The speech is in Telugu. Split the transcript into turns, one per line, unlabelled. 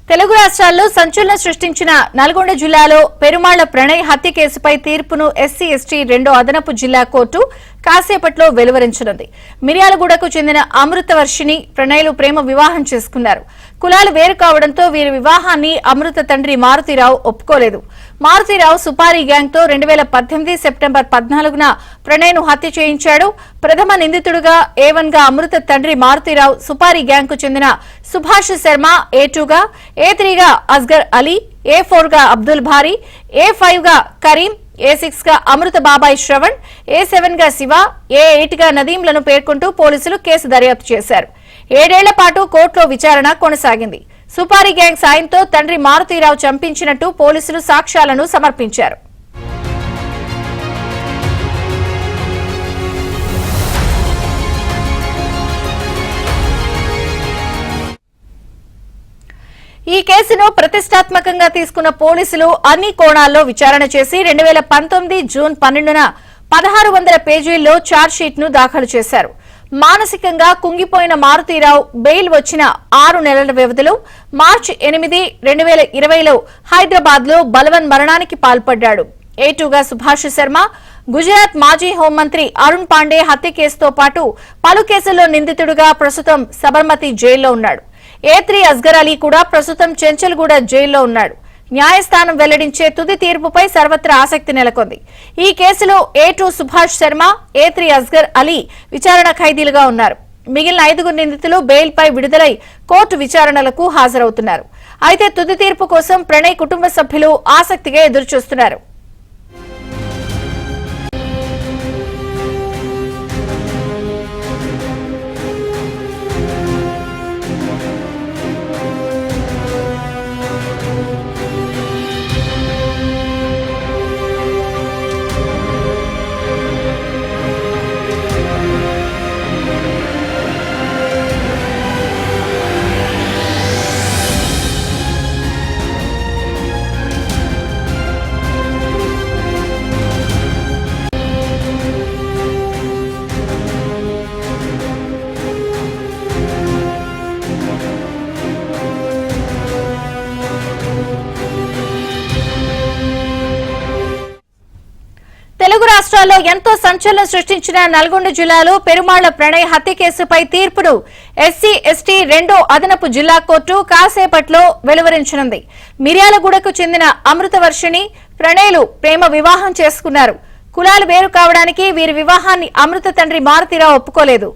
తెలుగు రాష్ట్రాల్లో సంచలనం సృష్టించిన నల్గొండ జిల్లాలో పెరుమాళ్ల ప్రణయ్ హత్య కేసుపై తీర్పును ఎస్సీ ఎస్టీ రెండో అదనపు జిల్లా కోర్టు కాసేపట్లో వెలువరించనుంది. మిర్యాలగూడకు చెందిన అమృతవర్షిని ప్రణయ్లు ప్రేమ వివాహం చేసుకున్నారు. కులాలు వేరు కావడంతో వీరి వివాహాన్ని అమృత తండ్రి మారుతీరావు ఒప్పుకోలేదు. మారుతీరావు సుపారీ గ్యాంగ్ తో 2018 సెప్టెంబర్ 14న ప్రణయ్ను హత్య చేయించాడు. ప్రథమ నిందితుడుగా A1 గా అమృత తండ్రి మారుతీరావు, సుపారీ గ్యాంగ్ కు చెందిన సుభాష్ శర్మ A2 గా, A3 గా అస్గర్ అలీ, A4 గా అబ్దుల్ భారీ, A5 గా కరీం, A6 గా అమృత బాబాయ్ శ్రవణ్, A7 గా శివ, A8 గా నదీంలను పేర్కొంటూ పోలీసులు కేసు దర్యాప్తు చేశారు. 7 ఏళ్ల పాటు కోర్టులో విచారణ కొనసాగింది. సుపారీ గ్యాంగ్ సాయంతో తండ్రి మారుతీరావు చంపించినట్టు పోలీసులు సాక్ష్యాలను సమర్పించారు. ఈ కేసును ప్రతిష్టాత్మకంగా తీసుకున్న పోలీసులు అన్ని కోణాల్లో విచారణ చేసి 2019 జూన్ 12న 1600 పేజీల్లో ఛార్జ్షీట్ ను దాఖలు చేశారు. మానసికంగా కుంగిపోయిన మారుతీరావు బెయిల్ వచ్చిన 6 నెలల వ్యవధిలో మార్చి 8, 2020లో హైదరాబాద్ లో బలవన్ మరణానికి పాల్పడ్డాడు. A2 గా సుభాష్ శర్మ, గుజరాత్ మాజీ హోంమంత్రి అరుణ్ పాండే హత్య కేసుతో పాటు పలు కేసుల్లో నిందితుడుగా ప్రస్తుతం సబర్మతి జైల్లో ఉన్నాడు. A3 అస్గర్ అలీ కూడా ప్రస్తుతం చెంచల్గూడ జైల్లో ఉన్నాడు. న్యాయస్థానం వెల్లడించే తుది తీర్పుపై సర్వత్రా ఆసక్తి నెలకొంది. ఈ కేసులో A2 సుభాష్ శర్మ, A3 అస్గర్ అలీ విచారణ ఖైదీలుగా ఉన్నారు. మిగిలిన 5 నిందితులు బెయిల్పై విడుదలై కోర్టు విచారణలకు హాజరవుతున్నారు. అయితే తుది తీర్పు కోసం ప్రణయ్ కుటుంబ సభ్యులు ఆసక్తిగా ఎదురుచూస్తున్నారు. తెలుగు రాష్ట్రాల్లో ఎంతో సంచలనం సృష్టించిన నల్గొండ జిల్లాలో పెరుమాళ్ల ప్రణయ్ హత్య కేసుపై తీర్పును ఎస్సీ ఎస్టీ రెండో అదనపు జిల్లా కోర్టు కాసేపట్లో వెలువరించనుంది. మిర్యాలగూడకు చెందిన అమృతవర్షిని ప్రణయ్లు ప్రేమ వివాహం చేసుకున్నారు. కులాలు వేరు కావడానికి వీరి వివాహాన్ని అమృత తండ్రి మారుతీరావు ఒప్పుకోలేదు.